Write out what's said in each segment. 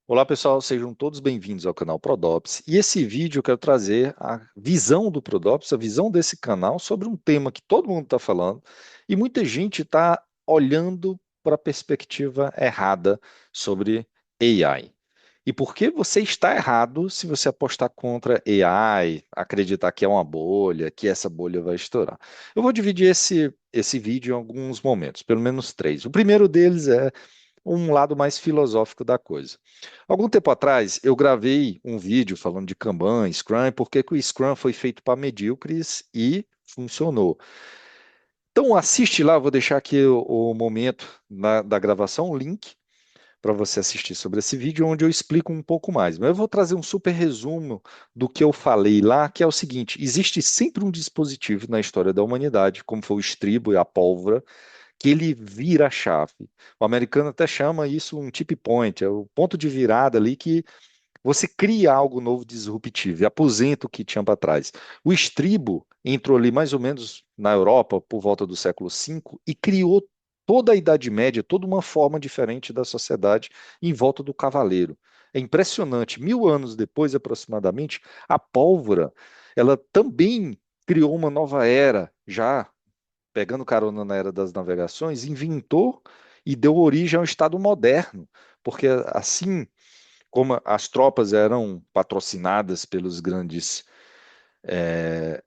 Olá pessoal, sejam todos bem-vindos ao canal Prodops. E esse vídeo eu quero trazer a visão do Prodops, a visão desse canal sobre um tema que todo mundo está falando e muita gente está olhando para a perspectiva errada sobre AI. E por que você está errado se você apostar contra AI, acreditar que é uma bolha, que essa bolha vai estourar? Eu vou dividir esse vídeo em alguns momentos, pelo menos três. O primeiro deles é um lado mais filosófico da coisa. Algum tempo atrás, eu gravei um vídeo falando de Kanban, Scrum, porque que o Scrum foi feito para medíocres e funcionou. Então, assiste lá, vou deixar aqui o momento da gravação, o link para você assistir sobre esse vídeo, onde eu explico um pouco mais. Mas eu vou trazer um super resumo do que eu falei lá, que é o seguinte: existe sempre um dispositivo na história da humanidade, como foi o estribo e a pólvora, que ele vira a chave. O americano até chama isso um tip point, é o ponto de virada ali que você cria algo novo disruptivo e aposenta o que tinha para trás. O estribo entrou ali mais ou menos na Europa por volta do século V e criou toda a Idade Média, toda uma forma diferente da sociedade em volta do cavaleiro. É impressionante. 1000 anos depois, aproximadamente, a pólvora, ela também criou uma nova era, já pegando carona na era das navegações, inventou e deu origem ao Estado moderno, porque assim como as tropas eram patrocinadas pelos grandes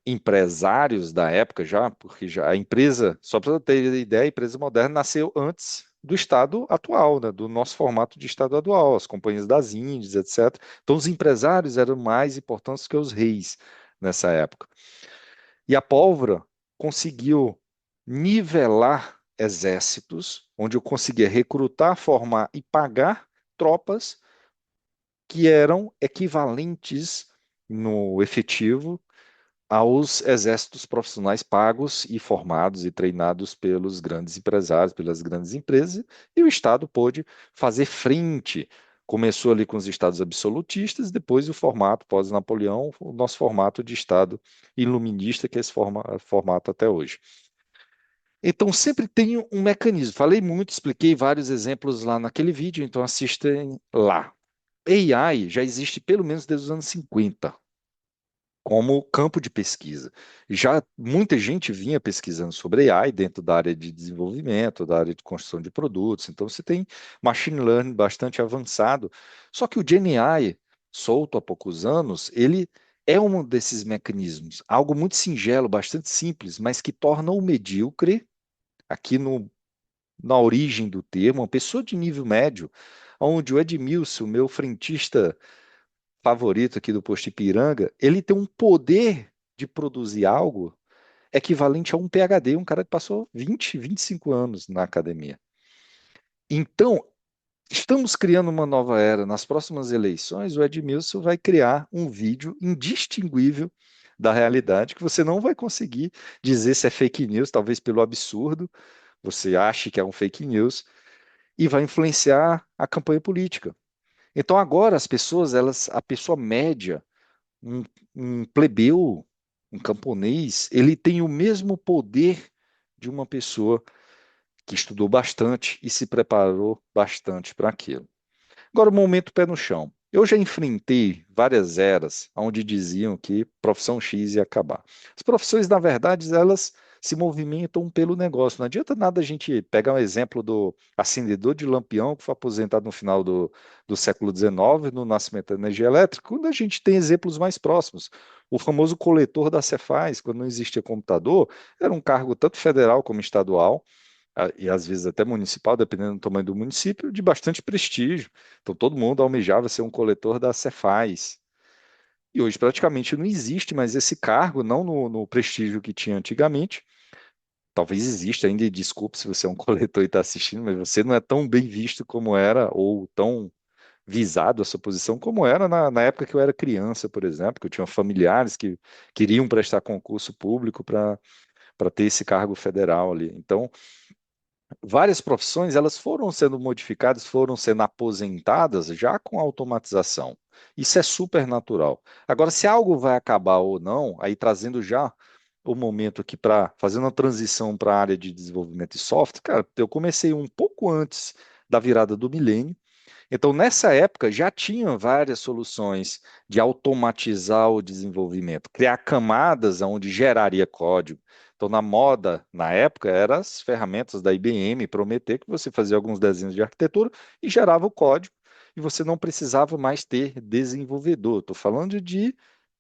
empresários da época já, porque já a empresa, só para ter ideia, a empresa moderna nasceu antes do Estado atual, né, do nosso formato de Estado atual, as companhias das Índias, etc. Então os empresários eram mais importantes que os reis nessa época. E a pólvora conseguiu nivelar exércitos, onde eu conseguia recrutar, formar e pagar tropas que eram equivalentes no efetivo aos exércitos profissionais pagos e formados e treinados pelos grandes empresários, pelas grandes empresas, e o Estado pôde fazer frente. Começou ali com os estados absolutistas, depois o formato pós-Napoleão, o nosso formato de Estado iluminista, que é esse formato até hoje. Então, sempre tem um mecanismo. Falei muito, expliquei vários exemplos lá naquele vídeo, então assistem lá. AI já existe pelo menos desde os anos 50 como campo de pesquisa. Já muita gente vinha pesquisando sobre AI dentro da área de desenvolvimento, da área de construção de produtos. Então você tem machine learning bastante avançado. Só que o GenAI, solto há poucos anos, ele é um desses mecanismos, algo muito singelo, bastante simples, mas que torna o medíocre, aqui no, na origem do termo, uma pessoa de nível médio, onde o Edmilson, meu frentista favorito aqui do posto Ipiranga, ele tem um poder de produzir algo equivalente a um PhD, um cara que passou 20, 25 anos na academia. Então, estamos criando uma nova era. Nas próximas eleições, o Edmilson vai criar um vídeo indistinguível da realidade que você não vai conseguir dizer se é fake news, talvez pelo absurdo, você ache que é um fake news, e vai influenciar a campanha política. Então agora as pessoas, elas, a pessoa média, um, um plebeu, um camponês, ele tem o mesmo poder de uma pessoa que estudou bastante e se preparou bastante para aquilo. Agora, o momento pé no chão. Eu já enfrentei várias eras onde diziam que profissão X ia acabar. As profissões, na verdade, elas se movimentam pelo negócio. Não adianta nada a gente pegar um exemplo do acendedor de lampião que foi aposentado no final do século XIX, no nascimento da energia elétrica, quando a gente tem exemplos mais próximos. O famoso coletor da Cefaz, quando não existia computador, era um cargo tanto federal como estadual, e às vezes até municipal, dependendo do tamanho do município, de bastante prestígio. Então todo mundo almejava ser um coletor da Cefaz. E hoje praticamente não existe mais esse cargo, não no prestígio que tinha antigamente. Talvez exista ainda, e desculpe se você é um coletor e está assistindo, mas você não é tão bem visto como era, ou tão visado a sua posição como era na época que eu era criança, por exemplo, que eu tinha familiares que queriam prestar concurso público para ter esse cargo federal ali. Então, várias profissões elas foram sendo modificadas, foram sendo aposentadas já com automatização. Isso é super natural. Agora, se algo vai acabar ou não, aí trazendo já o momento aqui para fazer uma transição para a área de desenvolvimento de software, cara, eu comecei um pouco antes da virada do milênio Então, nessa época, já tinha várias soluções de automatizar o desenvolvimento, criar camadas onde geraria código. Então, na moda, na época, eram as ferramentas da IBM prometer que você fazia alguns desenhos de arquitetura e gerava o código, e você não precisava mais ter desenvolvedor. Estou falando de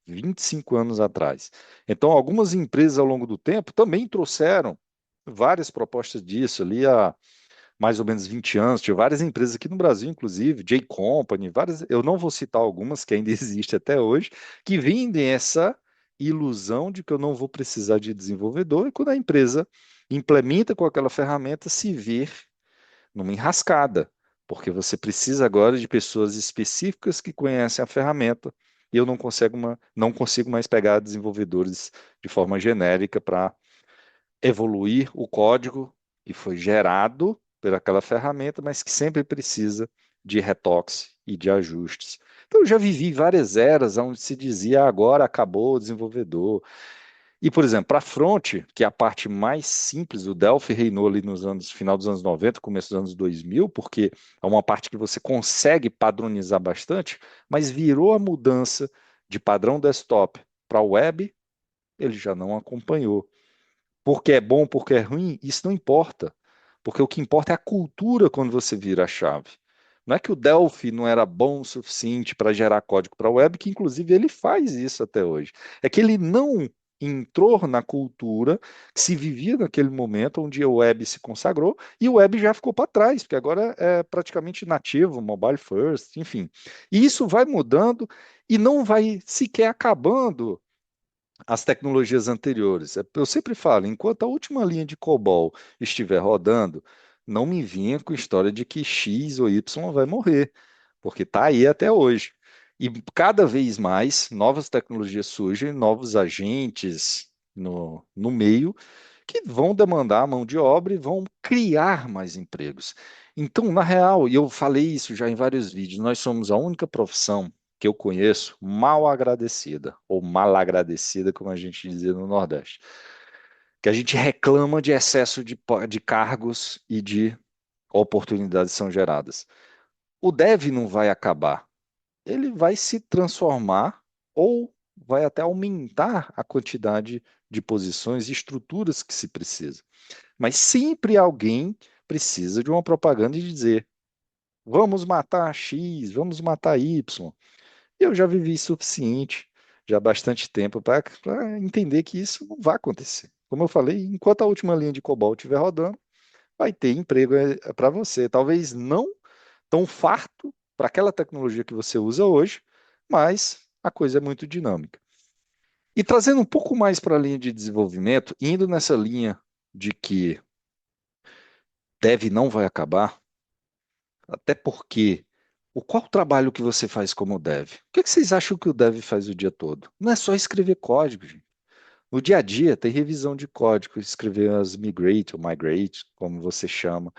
25 anos atrás. Então, algumas empresas ao longo do tempo também trouxeram várias propostas disso ali há mais ou menos 20 anos. Tinha várias empresas aqui no Brasil, inclusive, J Company, várias, eu não vou citar algumas que ainda existem até hoje, que vendem essa ilusão de que eu não vou precisar de desenvolvedor, e quando a empresa implementa com aquela ferramenta, se vê numa enrascada, porque você precisa agora de pessoas específicas que conhecem a ferramenta, e eu não consigo mais pegar desenvolvedores de forma genérica para evoluir o código que foi gerado por aquela ferramenta, mas que sempre precisa de retoques e de ajustes. Então, eu já vivi várias eras onde se dizia: "Ah, agora acabou o desenvolvedor." E, por exemplo, para front, que é a parte mais simples, o Delphi reinou ali nos anos, final dos anos 90, começo dos anos 2000, porque é uma parte que você consegue padronizar bastante, mas virou a mudança de padrão desktop para web, ele já não acompanhou. Porque é bom, porque é ruim, isso não importa. Porque o que importa é a cultura quando você vira a chave. Não é que o Delphi não era bom o suficiente para gerar código para a web, que inclusive ele faz isso até hoje. É que ele não entrou na cultura que se vivia naquele momento onde a web se consagrou e o web já ficou para trás, porque agora é praticamente nativo, mobile first, enfim. E isso vai mudando e não vai sequer acabando as tecnologias anteriores. Eu sempre falo, enquanto a última linha de COBOL estiver rodando, não me vinha com história de que X ou Y vai morrer, porque está aí até hoje. E cada vez mais novas tecnologias surgem, novos agentes no meio, que vão demandar mão de obra e vão criar mais empregos. Então, na real, e eu falei isso já em vários vídeos, nós somos a única profissão que eu conheço mal agradecida, ou mal agradecida, como a gente dizia no Nordeste, que a gente reclama de excesso de cargos e de oportunidades que são geradas. O dev não vai acabar, ele vai se transformar ou vai até aumentar a quantidade de posições e estruturas que se precisa. Mas sempre alguém precisa de uma propaganda de dizer: vamos matar X, vamos matar Y. Eu já vivi suficiente, já há bastante tempo, para entender que isso não vai acontecer. Como eu falei, enquanto a última linha de COBOL estiver rodando, vai ter emprego para você. Talvez não tão farto para aquela tecnologia que você usa hoje, mas a coisa é muito dinâmica. E trazendo um pouco mais para a linha de desenvolvimento, indo nessa linha de que dev não vai acabar, até porque qual o trabalho que você faz como dev? O que vocês acham que o dev faz o dia todo? Não é só escrever código, gente. No dia a dia tem revisão de código, escrever as migrate ou migrate, como você chama,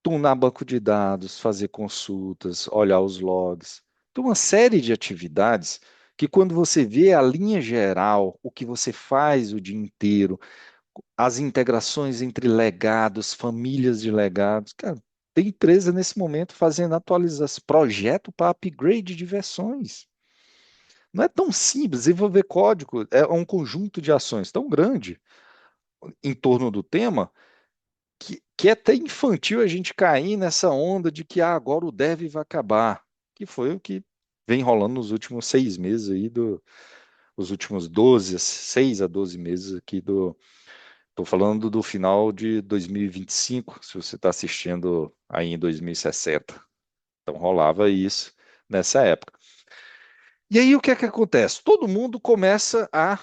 tunar banco de dados, fazer consultas, olhar os logs. Tem uma série de atividades que quando você vê a linha geral, o que você faz o dia inteiro, as integrações entre legados, famílias de legados. Cara, tem empresa nesse momento fazendo atualização, projeto para upgrade de versões. Não é tão simples, desenvolver código é um conjunto de ações tão grande em torno do tema que é até infantil a gente cair nessa onda de que agora o dev vai acabar, que foi o que vem rolando nos últimos 6 meses aí os últimos 12, 6 a 12 meses aqui do. Estou falando do final de 2025, se você está assistindo aí em 2060. Então rolava isso nessa época. E aí o que é que acontece? Todo mundo começa a.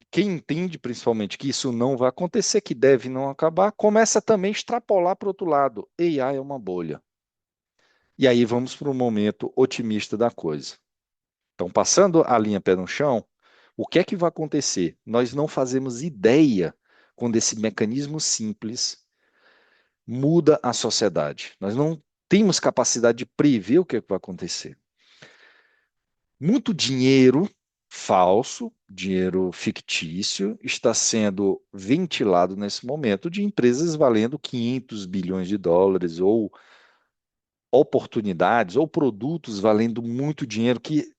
Quem entende principalmente que isso não vai acontecer, que deve não acabar, começa também a extrapolar para o outro lado. AI é uma bolha. E aí vamos para o momento otimista da coisa. Então, passando a linha pé no chão, o que é que vai acontecer? Nós não fazemos ideia quando esse mecanismo simples muda a sociedade. Nós não temos capacidade de prever o que é que vai acontecer. Muito dinheiro falso, dinheiro fictício, está sendo ventilado nesse momento de empresas valendo 500 bilhões de dólares ou oportunidades ou produtos valendo muito dinheiro, que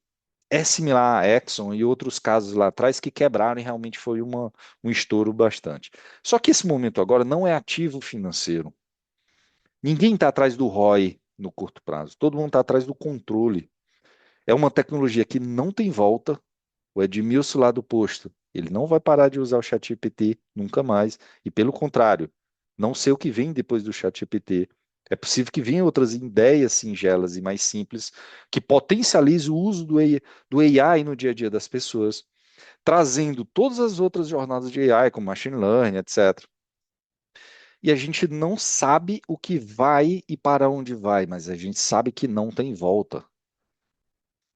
é similar à Exxon e outros casos lá atrás que quebraram e realmente foi um estouro bastante. Só que esse momento agora não é ativo financeiro. Ninguém está atrás do ROI no curto prazo, todo mundo está atrás do controle. É uma tecnologia que não tem volta. O Edmilson lá do posto, ele não vai parar de usar o ChatGPT nunca mais. E pelo contrário, não sei o que vem depois do ChatGPT. É possível que venham outras ideias singelas e mais simples que potencializem o uso do AI no dia a dia das pessoas, trazendo todas as outras jornadas de AI, como machine learning, etc. E a gente não sabe o que vai e para onde vai, mas a gente sabe que não tem volta.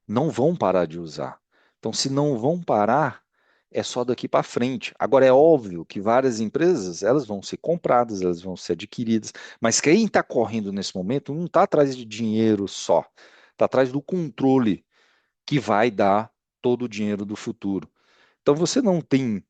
Não vão parar de usar. Então, se não vão parar, é só daqui para frente. Agora, é óbvio que várias empresas, elas vão ser compradas, elas vão ser adquiridas, mas quem está correndo nesse momento não está atrás de dinheiro só, está atrás do controle que vai dar todo o dinheiro do futuro. Então, você não tem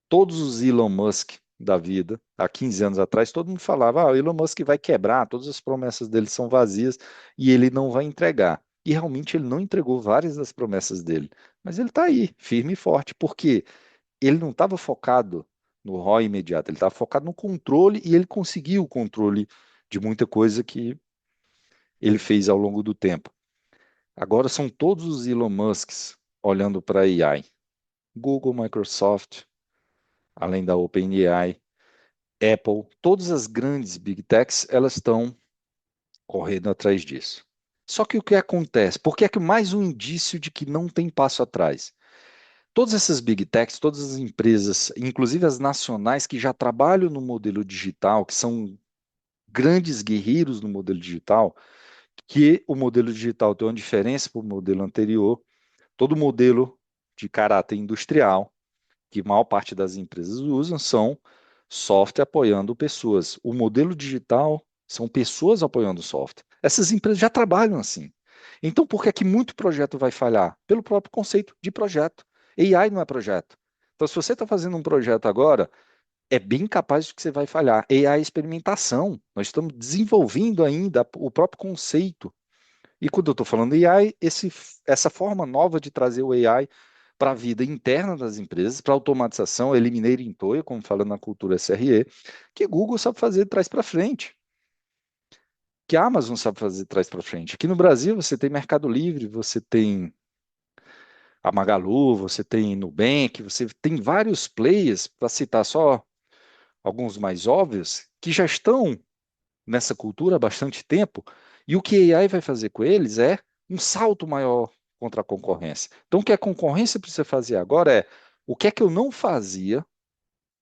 todos os Elon Musk da vida. Há 15 anos atrás, todo mundo falava: o Elon Musk vai quebrar, todas as promessas dele são vazias e ele não vai entregar. E realmente ele não entregou várias das promessas dele. Mas ele está aí, firme e forte, porque ele não estava focado no ROI imediato, ele estava focado no controle e ele conseguiu o controle de muita coisa que ele fez ao longo do tempo. Agora são todos os Elon Musks olhando para a AI. Google, Microsoft, além da OpenAI, Apple, todas as grandes big techs, elas estão correndo atrás disso. Só que o que acontece? Por que é que mais um indício de que não tem passo atrás? Todas essas big techs, todas as empresas, inclusive as nacionais que já trabalham no modelo digital, que são grandes guerreiros no modelo digital, que o modelo digital tem uma diferença para o modelo anterior, todo modelo de caráter industrial que a maior parte das empresas usam são software apoiando pessoas. O modelo digital são pessoas apoiando software. Essas empresas já trabalham assim. Então, por que é que muito projeto vai falhar? Pelo próprio conceito de projeto. AI não é projeto. Então, se você está fazendo um projeto agora, é bem capaz de que você vai falhar. AI é experimentação. Nós estamos desenvolvendo ainda o próprio conceito. E quando eu estou falando AI, essa forma nova de trazer o AI para a vida interna das empresas, para automatização, eliminate toil, como fala na cultura SRE, que Google sabe fazer de trás para frente, que a Amazon sabe fazer de trás para frente. Aqui no Brasil você tem Mercado Livre, você tem a Magalu, você tem Nubank, você tem vários players, para citar só alguns mais óbvios, que já estão nessa cultura há bastante tempo, e o que a AI vai fazer com eles é um salto maior contra a concorrência. Então, o que a concorrência precisa fazer agora é o que é que eu não fazia,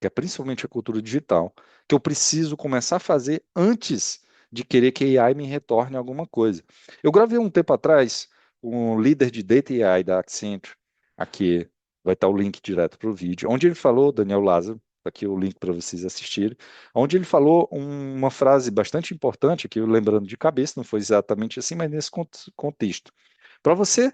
que é principalmente a cultura digital, que eu preciso começar a fazer antes de querer que a AI me retorne alguma coisa. Eu gravei um tempo atrás um líder de Data AI da Accenture, aqui vai estar o link direto para o vídeo, onde ele falou, Daniel Lázaro, tá aqui o link para vocês assistirem, onde ele falou uma frase bastante importante, que eu lembrando de cabeça, não foi exatamente assim, mas nesse contexto. Para você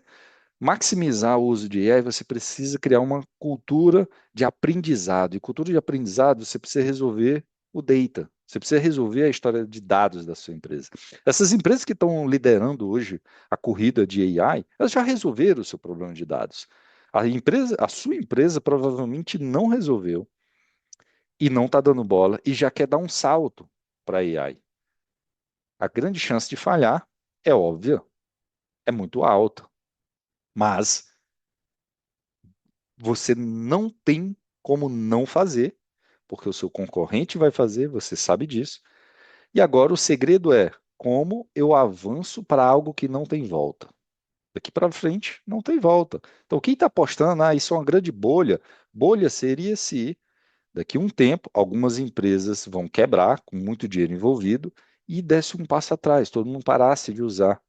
maximizar o uso de AI, você precisa criar uma cultura de aprendizado. E cultura de aprendizado, você precisa resolver o data. Você precisa resolver a história de dados da sua empresa. Essas empresas que estão liderando hoje a corrida de AI, elas já resolveram o seu problema de dados. A sua empresa provavelmente não resolveu e não está dando bola e já quer dar um salto para a AI. A grande chance de falhar é óbvia, é muito alta, mas você não tem como não fazer, porque o seu concorrente vai fazer, você sabe disso. E agora o segredo é como eu avanço para algo que não tem volta. Daqui para frente não tem volta. Então, quem está apostando, isso é uma grande bolha. Bolha seria se, daqui a um tempo, algumas empresas vão quebrar, com muito dinheiro envolvido, e desse um passo atrás, todo mundo parasse de usar.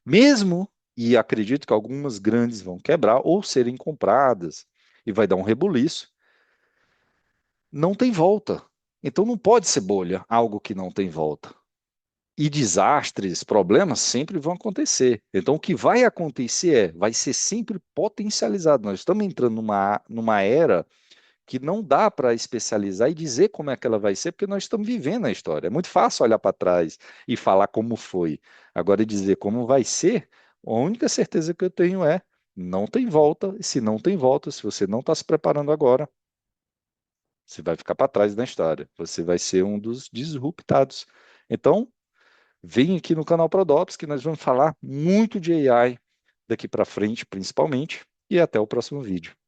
Mesmo, e acredito que algumas grandes vão quebrar ou serem compradas, e vai dar um rebuliço, não tem volta. Então não pode ser bolha, algo que não tem volta. E desastres, problemas sempre vão acontecer. Então o que vai acontecer vai ser sempre potencializado. Nós estamos entrando numa era que não dá para especializar e dizer como é que ela vai ser, porque nós estamos vivendo a história. É muito fácil olhar para trás e falar como foi. Agora, dizer como vai ser, a única certeza que eu tenho é não tem volta, e se não tem volta, se você não está se preparando agora, você vai ficar para trás na história. Você vai ser um dos disruptados. Então, vem aqui no canal Prodops que nós vamos falar muito de AI daqui para frente, principalmente, e até o próximo vídeo.